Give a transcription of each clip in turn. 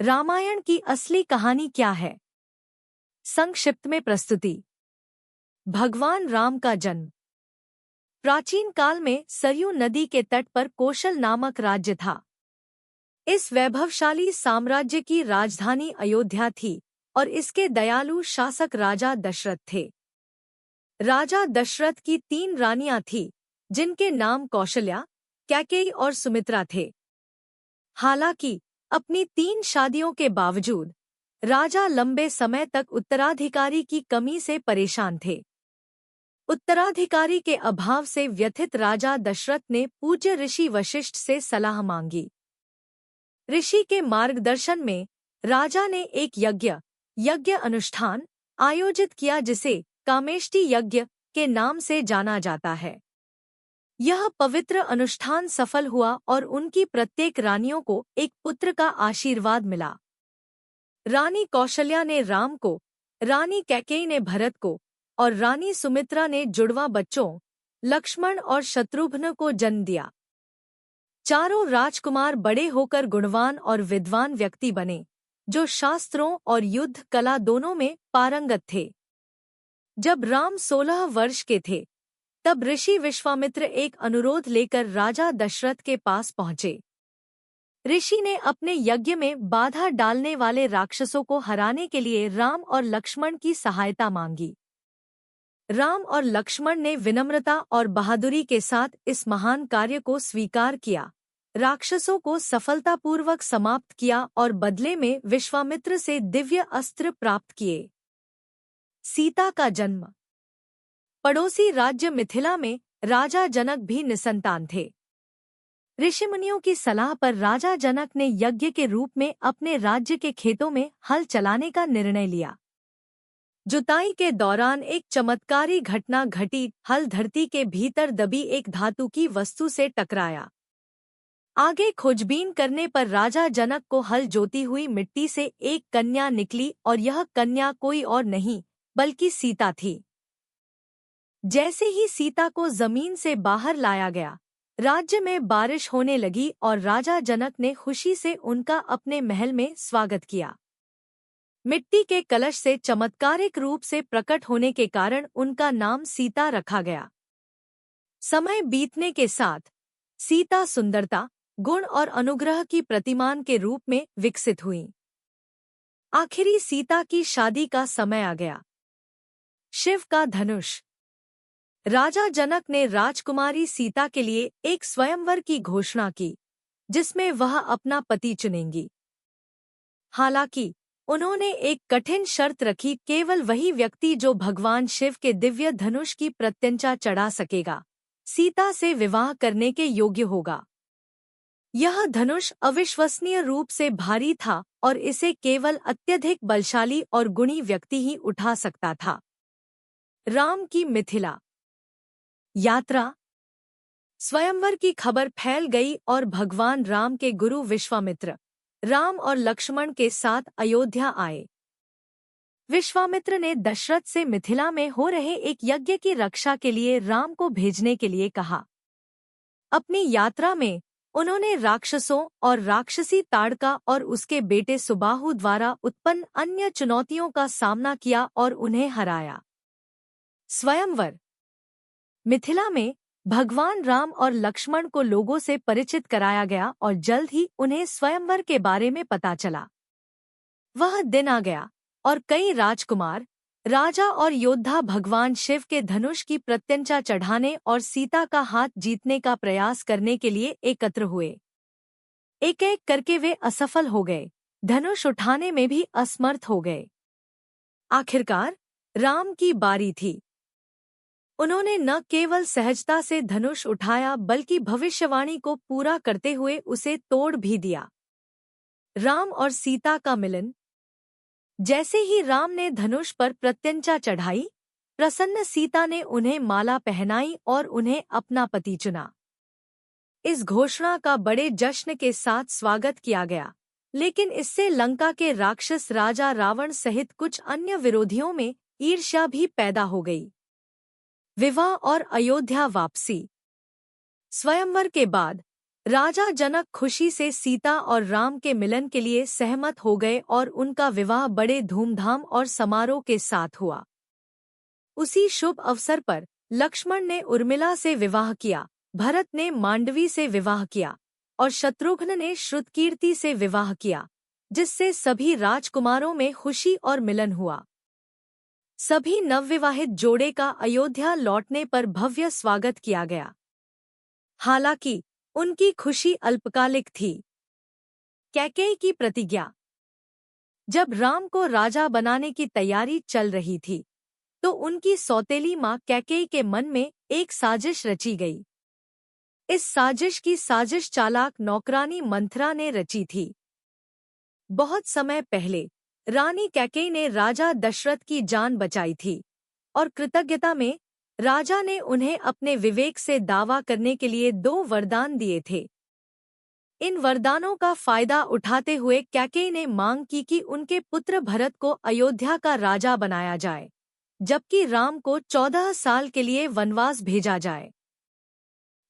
रामायण की असली कहानी क्या है? संक्षिप्त में प्रस्तुति। भगवान राम का जन्म। प्राचीन काल में सरयू नदी के तट पर कौशल नामक राज्य था। इस वैभवशाली साम्राज्य की राजधानी अयोध्या थी और इसके दयालु शासक राजा दशरथ थे। राजा दशरथ की 3 रानियां थीं, जिनके नाम कौशल्या, कैकेयी और सुमित्रा थे। हालांकि अपनी 3 शादियों के बावजूद राजा लंबे समय तक उत्तराधिकारी की कमी से परेशान थे। उत्तराधिकारी के अभाव से व्यथित राजा दशरथ ने पूज्य ऋषि वशिष्ठ से सलाह मांगी। ऋषि के मार्गदर्शन में राजा ने एक यज्ञ अनुष्ठान आयोजित किया, जिसे कामेष्टि यज्ञ के नाम से जाना जाता है। यह पवित्र अनुष्ठान सफल हुआ और उनकी प्रत्येक रानियों को एक पुत्र का आशीर्वाद मिला। रानी कौशल्या ने राम को, रानी कैकेयी ने भरत को और रानी सुमित्रा ने जुड़वा बच्चों लक्ष्मण और शत्रुघ्न को जन्म दिया। चारों राजकुमार बड़े होकर गुणवान और विद्वान व्यक्ति बने, जो शास्त्रों और युद्ध कला दोनों में पारंगत थे। जब राम 16 वर्ष के थे, तब ऋषि विश्वामित्र एक अनुरोध लेकर राजा दशरथ के पास पहुंचे। ऋषि ने अपने यज्ञ में बाधा डालने वाले राक्षसों को हराने के लिए राम और लक्ष्मण की सहायता मांगी। राम और लक्ष्मण ने विनम्रता और बहादुरी के साथ इस महान कार्य को स्वीकार किया, राक्षसों को सफलतापूर्वक समाप्त किया और बदले में विश्वामित्र से दिव्य अस्त्र प्राप्त किए। सीता का जन्म। पड़ोसी राज्य मिथिला में राजा जनक भी निसंतान थे। ऋषिमुनियों की सलाह पर राजा जनक ने यज्ञ के रूप में अपने राज्य के खेतों में हल चलाने का निर्णय लिया। जुताई के दौरान एक चमत्कारी घटना घटी। हल धरती के भीतर दबी एक धातु की वस्तु से टकराया। आगे खोजबीन करने पर राजा जनक को हल जोती हुई मिट्टी से एक कन्या निकली और यह कन्या कोई और नहीं बल्कि सीता थी। जैसे ही सीता को जमीन से बाहर लाया गया, राज्य में बारिश होने लगी और राजा जनक ने खुशी से उनका अपने महल में स्वागत किया। मिट्टी के कलश से चमत्कारिक रूप से प्रकट होने के कारण उनका नाम सीता रखा गया। समय बीतने के साथ सीता सुंदरता, गुण और अनुग्रह की प्रतिमान के रूप में विकसित हुई। आखिरी सीता की शादी का समय आ गया। शिव का धनुष। राजा जनक ने राजकुमारी सीता के लिए एक स्वयंवर की घोषणा की, जिसमें वह अपना पति चुनेंगी। हालांकि उन्होंने एक कठिन शर्त रखी, केवल वही व्यक्ति जो भगवान शिव के दिव्य धनुष की प्रत्यंचा चढ़ा सकेगा, सीता से विवाह करने के योग्य होगा। यह धनुष अविश्वसनीय रूप से भारी था और इसे केवल अत्यधिक बलशाली और गुणी व्यक्ति ही उठा सकता था। राम की मिथिला यात्रा। स्वयंवर की खबर फैल गई और भगवान राम के गुरु विश्वामित्र राम और लक्ष्मण के साथ अयोध्या आए। विश्वामित्र ने दशरथ से मिथिला में हो रहे एक यज्ञ की रक्षा के लिए राम को भेजने के लिए कहा। अपनी यात्रा में उन्होंने राक्षसों और राक्षसी ताड़का और उसके बेटे सुबाहु द्वारा उत्पन्न अन्य चुनौतियों का सामना किया और उन्हें हराया। स्वयंवर। मिथिला में भगवान राम और लक्ष्मण को लोगों से परिचित कराया गया और जल्द ही उन्हें स्वयंवर के बारे में पता चला। वह दिन आ गया और कई राजकुमार, राजा और योद्धा भगवान शिव के धनुष की प्रत्यंचा चढ़ाने और सीता का हाथ जीतने का प्रयास करने के लिए एकत्र हुए। एक एक करके वे असफल हो गए, धनुष उठाने में भी असमर्थ हो गए। आखिरकार राम की बारी थी। उन्होंने न केवल सहजता से धनुष उठाया बल्कि भविष्यवाणी को पूरा करते हुए उसे तोड़ भी दिया। राम और सीता का मिलन। जैसे ही राम ने धनुष पर प्रत्यंचा चढ़ाई, प्रसन्न सीता ने उन्हें माला पहनाई और उन्हें अपना पति चुना। इस घोषणा का बड़े जश्न के साथ स्वागत किया गया, लेकिन इससे लंका के राक्षस राजा रावण सहित कुछ अन्य विरोधियों में ईर्ष्या भी पैदा हो गई। विवाह और अयोध्या वापसी। स्वयंवर के बाद राजा जनक खुशी से सीता और राम के मिलन के लिए सहमत हो गए और उनका विवाह बड़े धूमधाम और समारोह के साथ हुआ। उसी शुभ अवसर पर लक्ष्मण ने उर्मिला से विवाह किया, भरत ने मांडवी से विवाह किया और शत्रुघ्न ने श्रुतकीर्ति से विवाह किया, जिससे सभी राजकुमारों में खुशी और मिलन हुआ। सभी नवविवाहित जोड़े का अयोध्या लौटने पर भव्य स्वागत किया गया। हालांकि उनकी खुशी अल्पकालिक थी। कैकेयी की प्रतिज्ञा। जब राम को राजा बनाने की तैयारी चल रही थी, तो उनकी सौतेली मां कैकेयी के मन में एक साजिश रची गई। इस साजिश की साजिश चालाक नौकरानी मंथरा ने रची थी। बहुत समय पहले रानी कैकेयी ने राजा दशरथ की जान बचाई थी और कृतज्ञता में राजा ने उन्हें अपने विवेक से दावा करने के लिए 2 वरदान दिए थे। इन वरदानों का फायदा उठाते हुए कैकेयी ने मांग की कि उनके पुत्र भरत को अयोध्या का राजा बनाया जाए, जबकि राम को 14 साल के लिए वनवास भेजा जाए।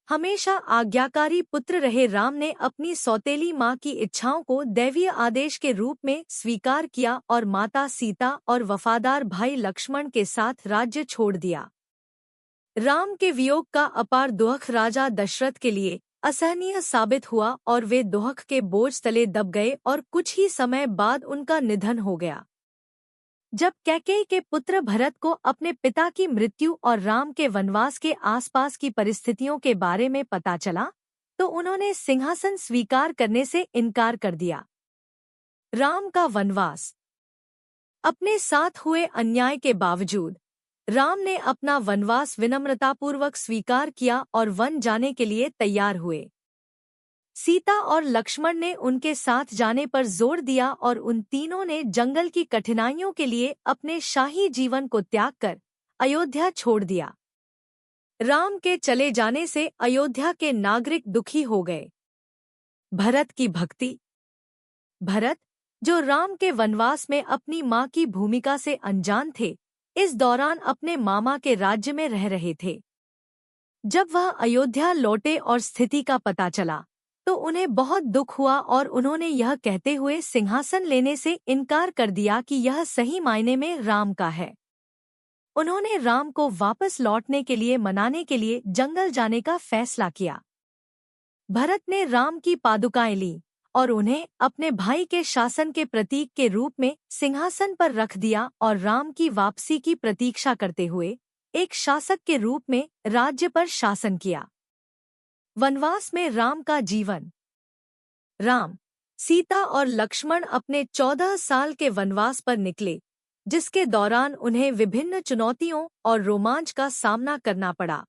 हमेशा आज्ञाकारी पुत्र रहे राम ने अपनी सौतेली मां की इच्छाओं को दैवीय आदेश के रूप में स्वीकार किया और माता सीता और वफादार भाई लक्ष्मण के साथ राज्य छोड़ दिया। राम के वियोग का अपार दुख राजा दशरथ के लिए असहनीय साबित हुआ और वे दुख के बोझ तले दब गए और कुछ ही समय बाद उनका निधन हो गया। जब कैकेयी के पुत्र भरत को अपने पिता की मृत्यु और राम के वनवास के आसपास की परिस्थितियों के बारे में पता चला, तो उन्होंने सिंहासन स्वीकार करने से इनकार कर दिया। राम का वनवास। अपने साथ हुए अन्याय के बावजूद राम ने अपना वनवास विनम्रतापूर्वक स्वीकार किया और वन जाने के लिए तैयार हुए। सीता और लक्ष्मण ने उनके साथ जाने पर जोर दिया और उन तीनों ने जंगल की कठिनाइयों के लिए अपने शाही जीवन को त्याग कर अयोध्या छोड़ दिया। राम के चले जाने से अयोध्या के नागरिक दुखी हो गए। भरत की भक्ति। भरत, जो राम के वनवास में अपनी मां की भूमिका से अनजान थे, इस दौरान अपने मामा के राज्य में रह रहे थे। जब वह अयोध्या लौटे और स्थिति का पता चला, तो उन्हें बहुत दुख हुआ और उन्होंने यह कहते हुए सिंहासन लेने से इनकार कर दिया कि यह सही मायने में राम का है। उन्होंने राम को वापस लौटने के लिए मनाने के लिए जंगल जाने का फैसला किया। भरत ने राम की पादुकाएं लीं और उन्हें अपने भाई के शासन के प्रतीक के रूप में सिंहासन पर रख दिया और राम की वापसी की प्रतीक्षा करते हुए एक शासक के रूप में राज्य पर शासन किया। वनवास में राम का जीवन। राम, सीता और लक्ष्मण अपने 14 साल के वनवास पर निकले, जिसके दौरान उन्हें विभिन्न चुनौतियों और रोमांच का सामना करना पड़ा।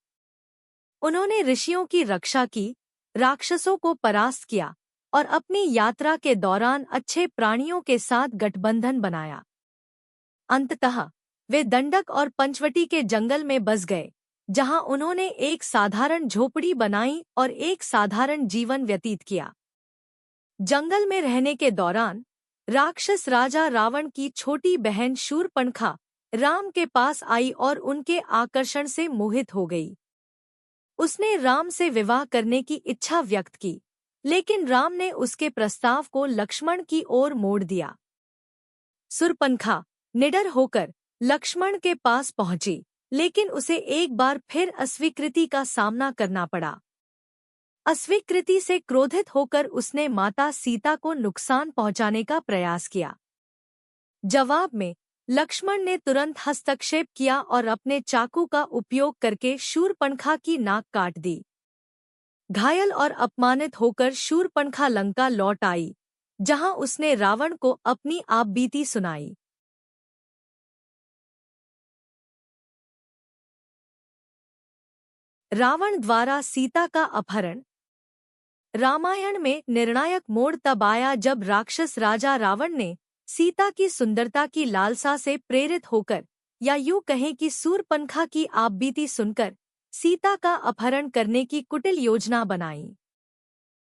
उन्होंने ऋषियों की रक्षा की, राक्षसों को परास्त किया और अपनी यात्रा के दौरान अच्छे प्राणियों के साथ गठबंधन बनाया। अंततः वे दंडक और पंचवटी के जंगल में बस गए, जहां उन्होंने एक साधारण झोपड़ी बनाई और एक साधारण जीवन व्यतीत किया। जंगल में रहने के दौरान राक्षस राजा रावण की छोटी बहन शूरपणखा राम के पास आई और उनके आकर्षण से मोहित हो गई। उसने राम से विवाह करने की इच्छा व्यक्त की, लेकिन राम ने उसके प्रस्ताव को लक्ष्मण की ओर मोड़ दिया। शूरपणखा निडर होकर लक्ष्मण के पास पहुंची, लेकिन उसे एक बार फिर अस्वीकृति का सामना करना पड़ा। अस्वीकृति से क्रोधित होकर उसने माता सीता को नुकसान पहुंचाने का प्रयास किया। जवाब में लक्ष्मण ने तुरंत हस्तक्षेप किया और अपने चाकू का उपयोग करके शूरपणखा की नाक काट दी। घायल और अपमानित होकर शूरपणखा लंका लौट आई, जहां उसने रावण को अपनी आपबीती सुनाई। रावण द्वारा सीता का अपहरण। रामायण में निर्णायक मोड़ तब आया जब राक्षस राजा रावण ने सीता की सुंदरता की लालसा से प्रेरित होकर, या यूं कहें कि शूरपणखा की आपबीती सुनकर, सीता का अपहरण करने की कुटिल योजना बनाई।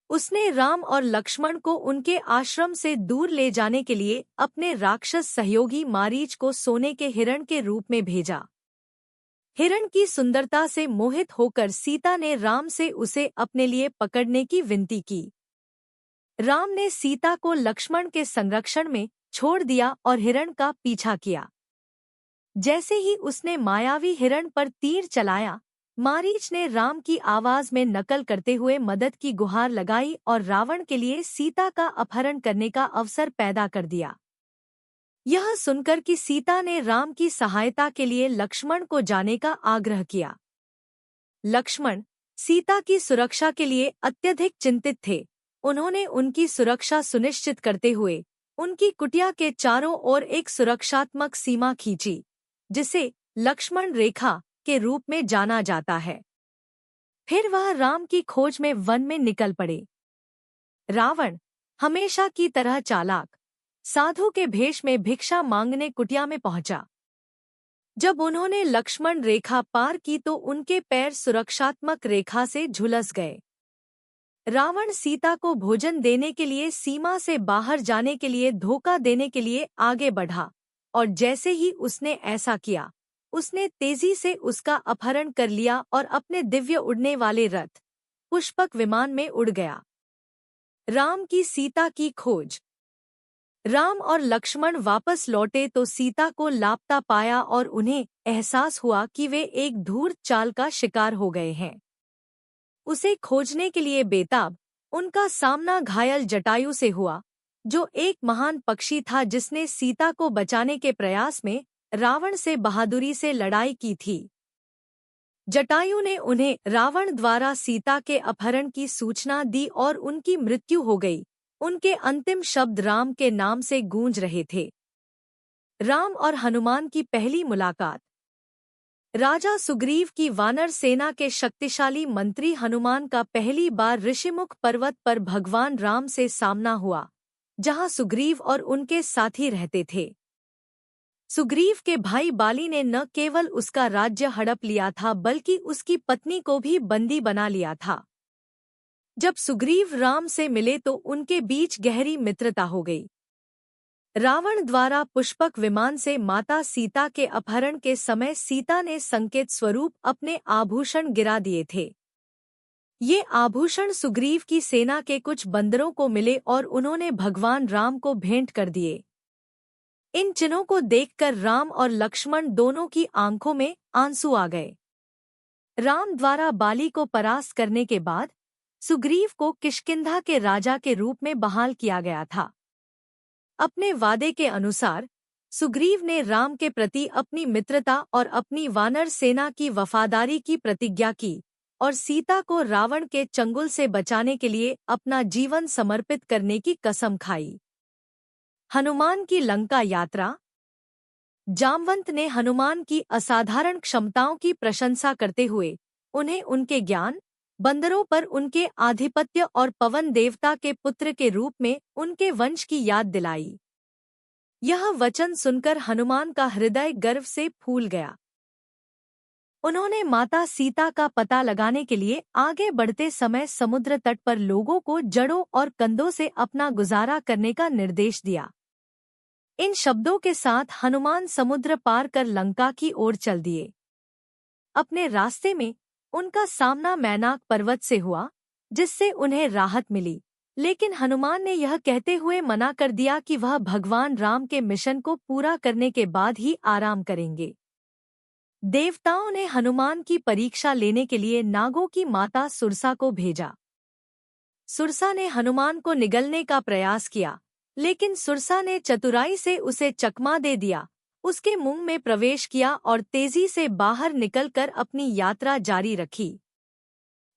उसने राम और लक्ष्मण को उनके आश्रम से दूर ले जाने के लिए अपने राक्षस सहयोगी मारीच को सोने के हिरण के रूप में भेजा। हिरण की सुंदरता से मोहित होकर सीता ने राम से उसे अपने लिए पकड़ने की विनती की। राम ने सीता को लक्ष्मण के संरक्षण में छोड़ दिया और हिरण का पीछा किया। जैसे ही उसने मायावी हिरण पर तीर चलाया, मारीच ने राम की आवाज में नकल करते हुए मदद की गुहार लगाई और रावण के लिए सीता का अपहरण करने का अवसर पैदा कर दिया। यह सुनकर कि सीता ने राम की सहायता के लिए लक्ष्मण को जाने का आग्रह किया। लक्ष्मण सीता की सुरक्षा के लिए अत्यधिक चिंतित थे। उन्होंने उनकी सुरक्षा सुनिश्चित करते हुए उनकी कुटिया के चारों ओर एक सुरक्षात्मक सीमा खींची, जिसे लक्ष्मण रेखा के रूप में जाना जाता है। फिर वह राम की खोज में वन में निकल पड़े। रावण हमेशा की तरह चालाक साधु के भेष में भिक्षा मांगने कुटिया में पहुंचा। जब उन्होंने लक्ष्मण रेखा पार की तो उनके पैर सुरक्षात्मक रेखा से झुलस गए। रावण सीता को भोजन देने के लिए सीमा से बाहर जाने के लिए धोखा देने के लिए आगे बढ़ा, और जैसे ही उसने ऐसा किया, उसने तेजी से उसका अपहरण कर लिया और अपने दिव्य उड़ने वाले रथ पुष्पक विमान में उड़ गया। राम की सीता की खोज। राम और लक्ष्मण वापस लौटे तो सीता को लापता पाया और उन्हें एहसास हुआ कि वे एक धूर्त चाल का शिकार हो गए हैं। उसे खोजने के लिए बेताब उनका सामना घायल जटायु से हुआ, जो एक महान पक्षी था जिसने सीता को बचाने के प्रयास में रावण से बहादुरी से लड़ाई की थी। जटायु ने उन्हें रावण द्वारा सीता के अपहरण की सूचना दी और उनकी मृत्यु हो गई। उनके अंतिम शब्द राम के नाम से गूंज रहे थे। राम और हनुमान की पहली मुलाकात। राजा सुग्रीव की वानर सेना के शक्तिशाली मंत्री हनुमान का पहली बार ऋषिमुख पर्वत पर भगवान राम से सामना हुआ, जहां सुग्रीव और उनके साथी रहते थे। सुग्रीव के भाई बाली ने न केवल उसका राज्य हड़प लिया था बल्कि उसकी पत्नी को भी बंदी बना लिया था। जब सुग्रीव राम से मिले तो उनके बीच गहरी मित्रता हो गई। रावण द्वारा पुष्पक विमान से माता सीता के अपहरण के समय सीता ने संकेत स्वरूप अपने आभूषण गिरा दिए थे। ये आभूषण सुग्रीव की सेना के कुछ बंदरों को मिले और उन्होंने भगवान राम को भेंट कर दिए। इन चिन्हों को देखकर राम और लक्ष्मण दोनों की आंखों में आंसू आ गए। राम द्वारा बाली को परास्त करने के बाद सुग्रीव को किष्किंधा के राजा के रूप में बहाल किया गया था। अपने वादे के अनुसार सुग्रीव ने राम के प्रति अपनी मित्रता और अपनी वानर सेना की वफादारी की प्रतिज्ञा की और सीता को रावण के चंगुल से बचाने के लिए अपना जीवन समर्पित करने की कसम खाई। हनुमान की लंका यात्रा। जामवंत ने हनुमान की असाधारण क्षमताओं की प्रशंसा करते हुए उन्हें उनके ज्ञान, बंदरों पर उनके आधिपत्य और पवन देवता के पुत्र के रूप में उनके वंश की याद दिलाई। यह वचन सुनकर हनुमान का हृदय गर्व से फूल गया। उन्होंने माता सीता का पता लगाने के लिए आगे बढ़ते समय समुद्र तट पर लोगों को जड़ों और कंधों से अपना गुजारा करने का निर्देश दिया। इन शब्दों के साथ हनुमान समुद्र पार कर लंका की ओर चल दिए। अपने रास्ते में उनका सामना मैनाक पर्वत से हुआ, जिससे उन्हें राहत मिली, लेकिन हनुमान ने यह कहते हुए मना कर दिया कि वह भगवान राम के मिशन को पूरा करने के बाद ही आराम करेंगे। देवताओं ने हनुमान की परीक्षा लेने के लिए नागों की माता सुरसा को भेजा। सुरसा ने हनुमान को निगलने का प्रयास किया, लेकिन सुरसा ने चतुराई से उसे चकमा दे दिया, उसके मुंह में प्रवेश किया और तेजी से बाहर निकलकर अपनी यात्रा जारी रखी।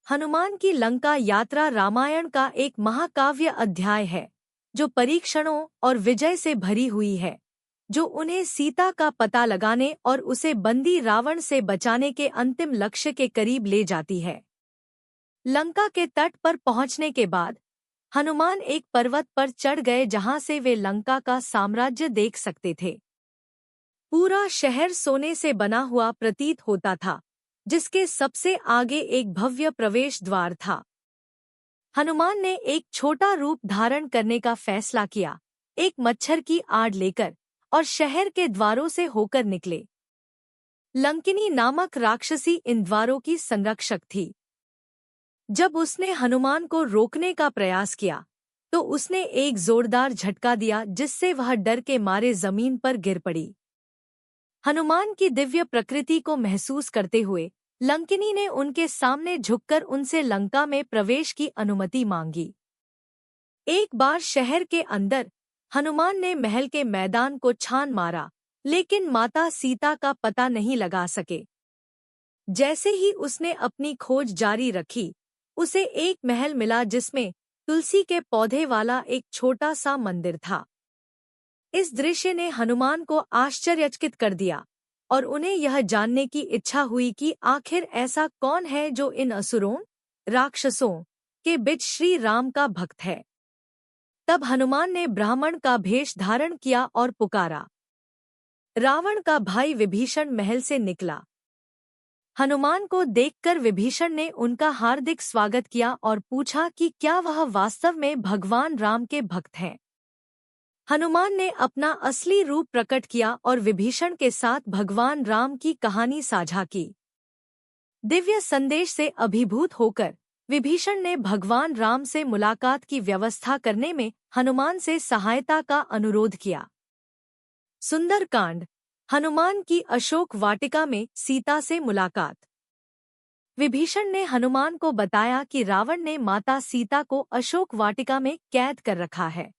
हनुमान की लंका यात्रा रामायण का एक महाकाव्य अध्याय है, जो परीक्षणों और विजय से भरी हुई है, जो उन्हें सीता का पता लगाने और उसे बंदी रावण से बचाने के अंतिम लक्ष्य के करीब ले जाती है। लंका के तट पर पहुंचने के बाद हनुमान एक पर्वत पर चढ़ गए जहां से वे लंका का साम्राज्य देख सकते थे। पूरा शहर सोने से बना हुआ प्रतीत होता था, जिसके सबसे आगे एक भव्य प्रवेश द्वार था। हनुमान ने एक छोटा रूप धारण करने का फैसला किया, एक मच्छर की आड़ लेकर, और शहर के द्वारों से होकर निकले। लंकिनी नामक राक्षसी इन द्वारों की संरक्षक थी। जब उसने हनुमान को रोकने का प्रयास किया तो उसने एक जोरदार झटका दिया जिससे वह डर के मारे जमीन पर गिर पड़ी। हनुमान की दिव्य प्रकृति को महसूस करते हुए लंकिनी ने उनके सामने झुककर उनसे लंका में प्रवेश की अनुमति मांगी। एक बार शहर के अंदर हनुमान ने महल के मैदान को छान मारा, लेकिन माता सीता का पता नहीं लगा सके। जैसे ही उसने अपनी खोज जारी रखी, उसे एक महल मिला जिसमें तुलसी के पौधे वाला एक छोटा सा मंदिर था। इस दृश्य ने हनुमान को आश्चर्यचकित कर दिया और उन्हें यह जानने की इच्छा हुई कि आखिर ऐसा कौन है जो इन असुरों, राक्षसों के बीच श्री राम का भक्त है। तब हनुमान ने ब्राह्मण का भेष धारण किया और पुकारा। रावण का भाई विभीषण महल से निकला। हनुमान को देखकर विभीषण ने उनका हार्दिक स्वागत किया और पूछा कि क्या वह वास्तव में भगवान राम के भक्त हैं। हनुमान ने अपना असली रूप प्रकट किया और विभीषण के साथ भगवान राम की कहानी साझा की। दिव्य संदेश से अभिभूत होकर विभीषण ने भगवान राम से मुलाकात की व्यवस्था करने में हनुमान से सहायता का अनुरोध किया। सुंदरकांड, हनुमान की अशोक वाटिका में सीता से मुलाकात। विभीषण ने हनुमान को बताया कि रावण ने माता सीता को अशोक वाटिका में कैद कर रखा है।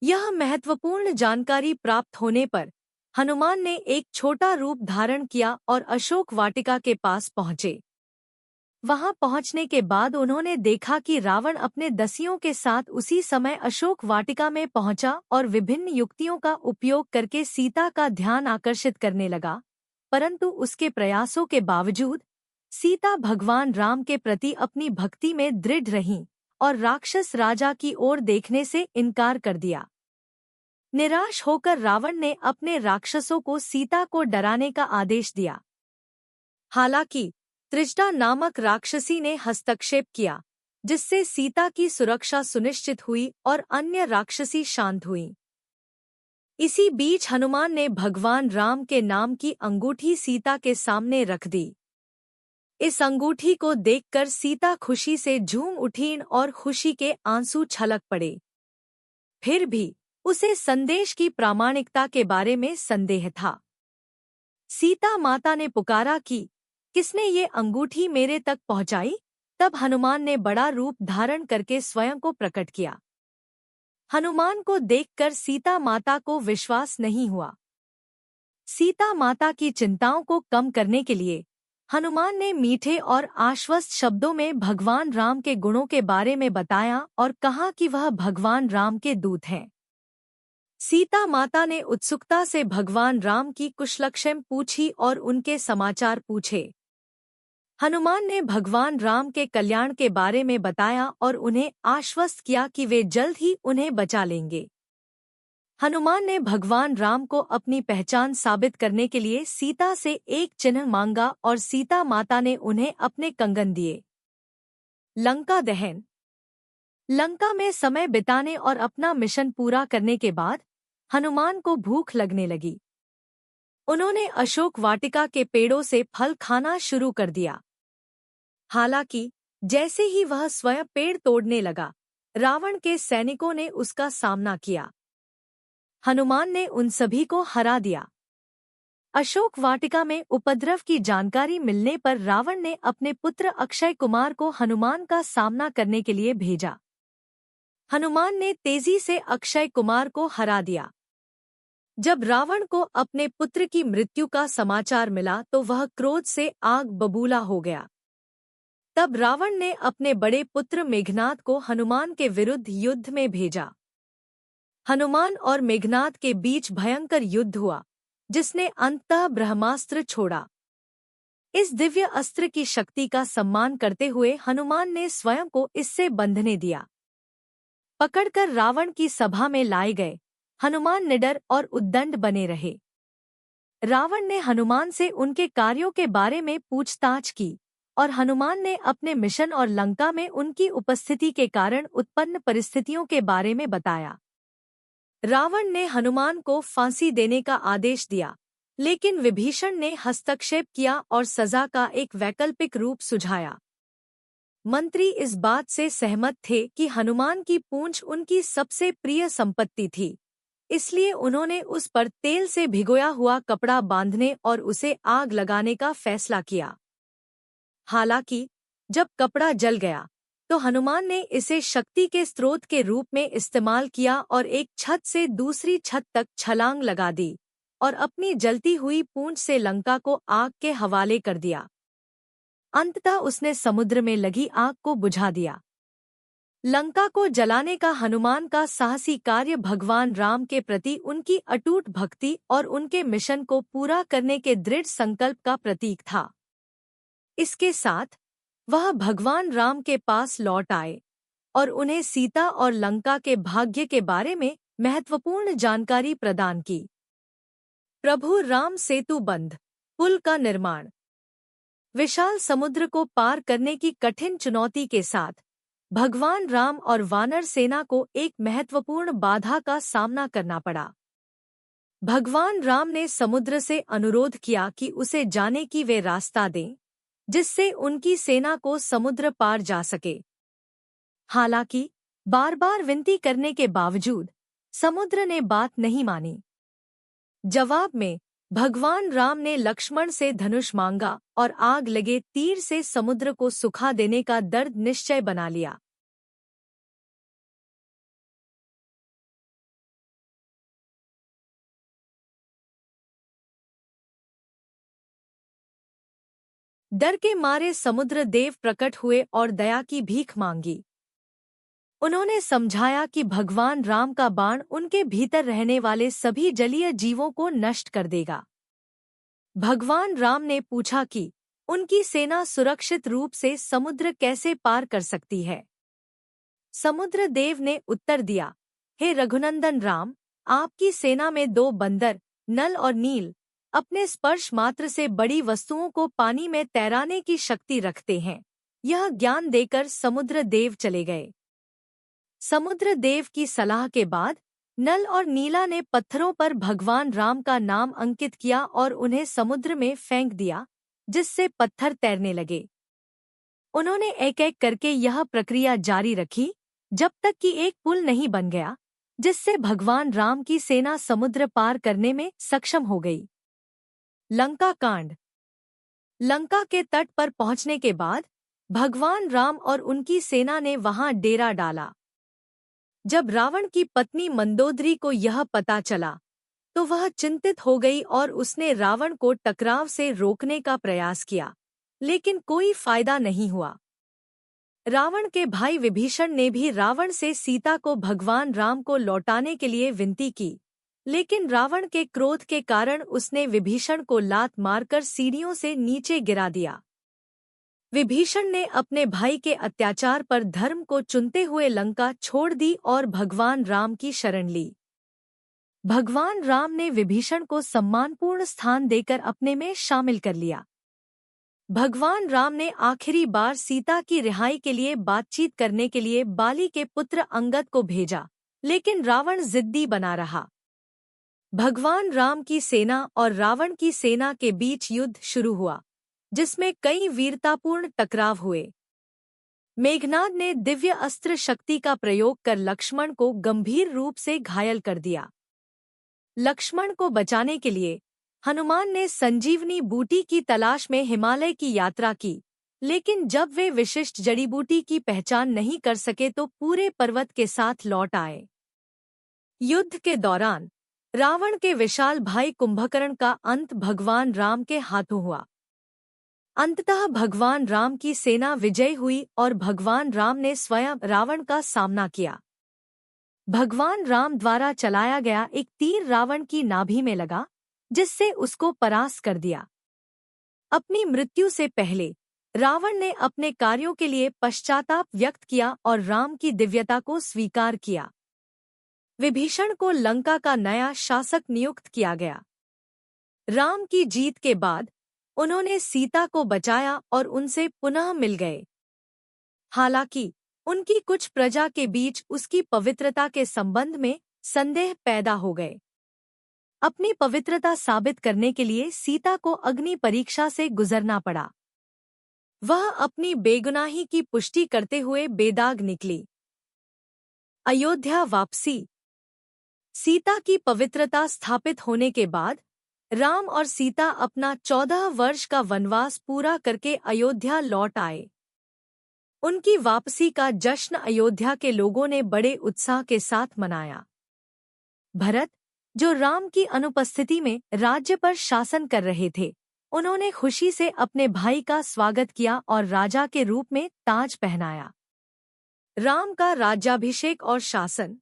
यह महत्वपूर्ण जानकारी प्राप्त होने पर हनुमान ने एक छोटा रूप धारण किया और अशोक वाटिका के पास पहुंचे। वहां पहुंचने के बाद उन्होंने देखा कि रावण अपने दसियों के साथ उसी समय अशोक वाटिका में पहुंचा और विभिन्न युक्तियों का उपयोग करके सीता का ध्यान आकर्षित करने लगा, परंतु उसके प्रयासों के बावजूद सीता भगवान राम के प्रति अपनी भक्ति में दृढ़ रहीं और राक्षस राजा की ओर देखने से इनकार कर दिया। निराश होकर रावण ने अपने राक्षसों को सीता को डराने का आदेश दिया। हालांकि त्रिजटा नामक राक्षसी ने हस्तक्षेप किया, जिससे सीता की सुरक्षा सुनिश्चित हुई और अन्य राक्षसी शांत हुईं। इसी बीच हनुमान ने भगवान राम के नाम की अंगूठी सीता के सामने रख दी। इस अंगूठी को देखकर सीता खुशी से झूम उठी और खुशी के आंसू छलक पड़े। फिर भी उसे संदेश की प्रामाणिकता के बारे में संदेह था। सीता माता ने पुकारा कि किसने ये अंगूठी मेरे तक पहुंचाई? तब हनुमान ने बड़ा रूप धारण करके स्वयं को प्रकट किया। हनुमान को देखकर सीता माता को विश्वास नहीं हुआ। सीता माता की चिंताओं को कम करने के लिए हनुमान ने मीठे और आश्वस्त शब्दों में भगवान राम के गुणों के बारे में बताया और कहा कि वह भगवान राम के दूत हैं। सीता माता ने उत्सुकता से भगवान राम की कुशलक्षेम पूछी और उनके समाचार पूछे। हनुमान ने भगवान राम के कल्याण के बारे में बताया और उन्हें आश्वस्त किया कि वे जल्द ही उन्हें बचा लेंगे। हनुमान ने भगवान राम को अपनी पहचान साबित करने के लिए सीता से एक चिन्ह मांगा और सीता माता ने उन्हें अपने कंगन दिए। लंका दहन। लंका में समय बिताने और अपना मिशन पूरा करने के बाद हनुमान को भूख लगने लगी। उन्होंने अशोक वाटिका के पेड़ों से फल खाना शुरू कर दिया। हालांकि जैसे ही वह स्वयं पेड़ तोड़ने लगा, रावण के सैनिकों ने उसका सामना किया। हनुमान ने उन सभी को हरा दिया। अशोक वाटिका में उपद्रव की जानकारी मिलने पर रावण ने अपने पुत्र अक्षय कुमार को हनुमान का सामना करने के लिए भेजा। हनुमान ने तेजी से अक्षय कुमार को हरा दिया। जब रावण को अपने पुत्र की मृत्यु का समाचार मिला तो वह क्रोध से आग बबूला हो गया। तब रावण ने अपने बड़े पुत्र मेघनाद को हनुमान के विरुद्ध युद्ध में भेजा। हनुमान और मेघनाद के बीच भयंकर युद्ध हुआ, जिसने अंततः ब्रह्मास्त्र छोड़ा। इस दिव्य अस्त्र की शक्ति का सम्मान करते हुए हनुमान ने स्वयं को इससे बंधने दिया। पकड़कर रावण की सभा में लाए गए, हनुमान निडर और उद्दंड बने रहे। रावण ने हनुमान से उनके कार्यों के बारे में पूछताछ की और हनुमान ने अपने मिशन और लंका में उनकी उपस्थिति के कारण उत्पन्न परिस्थितियों के बारे में बताया। रावण ने हनुमान को फांसी देने का आदेश दिया, लेकिन विभीषण ने हस्तक्षेप किया और सजा का एक वैकल्पिक रूप सुझाया। मंत्री इस बात से सहमत थे कि हनुमान की पूंछ उनकी सबसे प्रिय संपत्ति थी, इसलिए उन्होंने उस पर तेल से भिगोया हुआ कपड़ा बांधने और उसे आग लगाने का फैसला किया। हालांकि जब कपड़ा जल गया तो हनुमान ने इसे शक्ति के स्रोत के रूप में इस्तेमाल किया और एक छत से दूसरी छत तक छलांग लगा दी और अपनी जलती हुई पूंछ से लंका को आग के हवाले कर दिया। अंततः उसने समुद्र में लगी आग को बुझा दिया। लंका को जलाने का हनुमान का साहसी कार्य भगवान राम के प्रति उनकी अटूट भक्ति और उनके मिशन को पूरा करने के दृढ़ संकल्प का प्रतीक था। इसके साथ वह भगवान राम के पास लौट आए और उन्हें सीता और लंका के भाग्य के बारे में महत्वपूर्ण जानकारी प्रदान की। प्रभु राम सेतु बंध पुल का निर्माण। विशाल समुद्र को पार करने की कठिन चुनौती के साथ भगवान राम और वानर सेना को एक महत्वपूर्ण बाधा का सामना करना पड़ा। भगवान राम ने समुद्र से अनुरोध किया कि उसे जाने की वे रास्ता दें, जिससे उनकी सेना को समुद्र पार जा सके। हालांकि बार बार विनती करने के बावजूद समुद्र ने बात नहीं मानी। जवाब में भगवान राम ने लक्ष्मण से धनुष मांगा और आग लगे तीर से समुद्र को सुखा देने का दृढ़ निश्चय बना लिया। डर के मारे समुद्र देव प्रकट हुए और दया की भीख मांगी। उन्होंने समझाया कि भगवान राम का बाण उनके भीतर रहने वाले सभी जलीय जीवों को नष्ट कर देगा। भगवान राम ने पूछा कि उनकी सेना सुरक्षित रूप से समुद्र कैसे पार कर सकती है। समुद्र देव ने उत्तर दिया, हे रघुनंदन राम, आपकी सेना में 2 बंदर नल और नील अपने स्पर्श मात्र से बड़ी वस्तुओं को पानी में तैराने की शक्ति रखते हैं। यह ज्ञान देकर समुद्र देव चले गए। समुद्र देव की सलाह के बाद नल और नीला ने पत्थरों पर भगवान राम का नाम अंकित किया और उन्हें समुद्र में फेंक दिया, जिससे पत्थर तैरने लगे। उन्होंने एक एक करके यह प्रक्रिया जारी रखी जब तक कि एक पुल नहीं बन गया, जिससे भगवान राम की सेना समुद्र पार करने में सक्षम हो गई। लंका कांड। लंका के तट पर पहुंचने के बाद भगवान राम और उनकी सेना ने वहां डेरा डाला। जब रावण की पत्नी मंदोदरी को यह पता चला तो वह चिंतित हो गई और उसने रावण को टकराव से रोकने का प्रयास किया, लेकिन कोई फायदा नहीं हुआ। रावण के भाई विभीषण ने भी रावण से सीता को भगवान राम को लौटाने के लिए विनती की, लेकिन रावण के क्रोध के कारण उसने विभीषण को लात मारकर सीढ़ियों से नीचे गिरा दिया। विभीषण ने अपने भाई के अत्याचार पर धर्म को चुनते हुए लंका छोड़ दी और भगवान राम की शरण ली। भगवान राम ने विभीषण को सम्मानपूर्ण स्थान देकर अपने में शामिल कर लिया। भगवान राम ने आखिरी बार सीता की रिहाई के लिए बातचीत करने के लिए बाली के पुत्र अंगद को भेजा, लेकिन रावण जिद्दी बना रहा। भगवान राम की सेना और रावण की सेना के बीच युद्ध शुरू हुआ, जिसमें कई वीरतापूर्ण टकराव हुए। मेघनाद ने दिव्य अस्त्र शक्ति का प्रयोग कर लक्ष्मण को गंभीर रूप से घायल कर दिया। लक्ष्मण को बचाने के लिए हनुमान ने संजीवनी बूटी की तलाश में हिमालय की यात्रा की, लेकिन जब वे विशिष्ट जड़ी बूटी की पहचान नहीं कर सके तो पूरे पर्वत के साथ लौट आए। युद्ध के दौरान रावण के विशाल भाई कुंभकर्ण का अंत भगवान राम के हाथों हुआ। अंततः भगवान राम की सेना विजयी हुई और भगवान राम ने स्वयं रावण का सामना किया। भगवान राम द्वारा चलाया गया एक तीर रावण की नाभि में लगा, जिससे उसको परास्त कर दिया। अपनी मृत्यु से पहले रावण ने अपने कार्यों के लिए पश्चाताप व्यक्त किया और राम की दिव्यता को स्वीकार किया। विभीषण को लंका का नया शासक नियुक्त किया गया। राम की जीत के बाद उन्होंने सीता को बचाया और उनसे पुनः मिल गए। हालांकि उनकी कुछ प्रजा के बीच उसकी पवित्रता के संबंध में संदेह पैदा हो गए। अपनी पवित्रता साबित करने के लिए सीता को अग्नि परीक्षा से गुजरना पड़ा। वह अपनी बेगुनाही की पुष्टि करते हुए बेदाग निकली। अयोध्या वापसी। सीता की पवित्रता स्थापित होने के बाद राम और सीता अपना 14 वर्ष का वनवास पूरा करके अयोध्या लौट आए। उनकी वापसी का जश्न अयोध्या के लोगों ने बड़े उत्साह के साथ मनाया। भरत, जो राम की अनुपस्थिति में राज्य पर शासन कर रहे थे, उन्होंने खुशी से अपने भाई का स्वागत किया और राजा के रूप में ताज पहनाया। राम का राज्याभिषेक और शासन।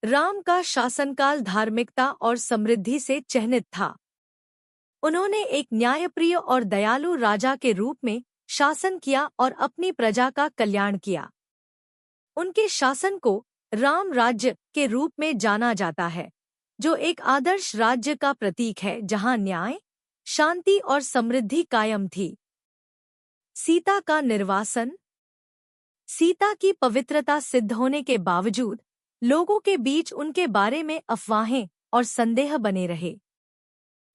राम का शासनकाल धार्मिकता और समृद्धि से चिह्नित था। उन्होंने एक न्यायप्रिय और दयालु राजा के रूप में शासन किया और अपनी प्रजा का कल्याण किया। उनके शासन को राम राज्य के रूप में जाना जाता है, जो एक आदर्श राज्य का प्रतीक है जहां न्याय, शांति और समृद्धि कायम थी। सीता का निर्वासन। सीता की पवित्रता सिद्ध होने के बावजूद लोगों के बीच उनके बारे में अफवाहें और संदेह बने रहे।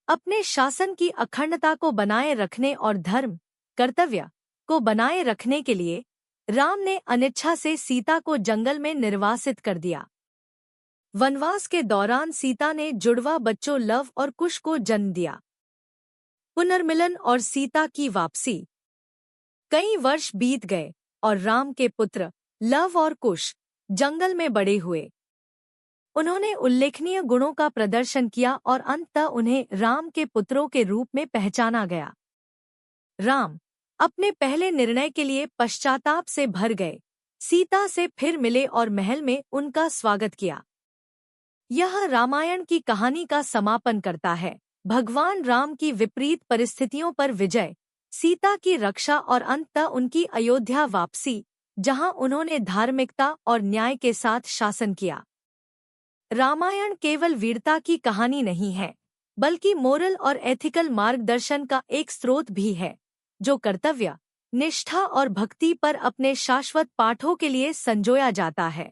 अपने शासन की अखंडता को बनाए रखने और धर्म कर्तव्य को बनाए रखने के लिए राम ने अनिच्छा से सीता को जंगल में निर्वासित कर दिया। वनवास के दौरान सीता ने जुड़वा बच्चों लव और कुश को जन्म दिया। पुनर्मिलन और सीता की वापसी। कई वर्ष बीत गए और राम के पुत्र लव और कुश जंगल में बड़े हुए। उन्होंने उल्लेखनीय गुणों का प्रदर्शन किया और अंततः उन्हें राम के पुत्रों के रूप में पहचाना गया। राम अपने पहले निर्णय के लिए पश्चाताप से भर गए, सीता से फिर मिले और महल में उनका स्वागत किया। यह रामायण की कहानी का समापन करता है। भगवान राम की विपरीत परिस्थितियों पर विजय, सीता की रक्षा और अंततः उनकी अयोध्या वापसी, जहां उन्होंने धार्मिकता और न्याय के साथ शासन किया। रामायण केवल वीरता की कहानी नहीं है, बल्कि मोरल और एथिकल मार्गदर्शन का एक स्रोत भी है, जो कर्तव्य, निष्ठा और भक्ति पर अपने शाश्वत पाठों के लिए संजोया जाता है।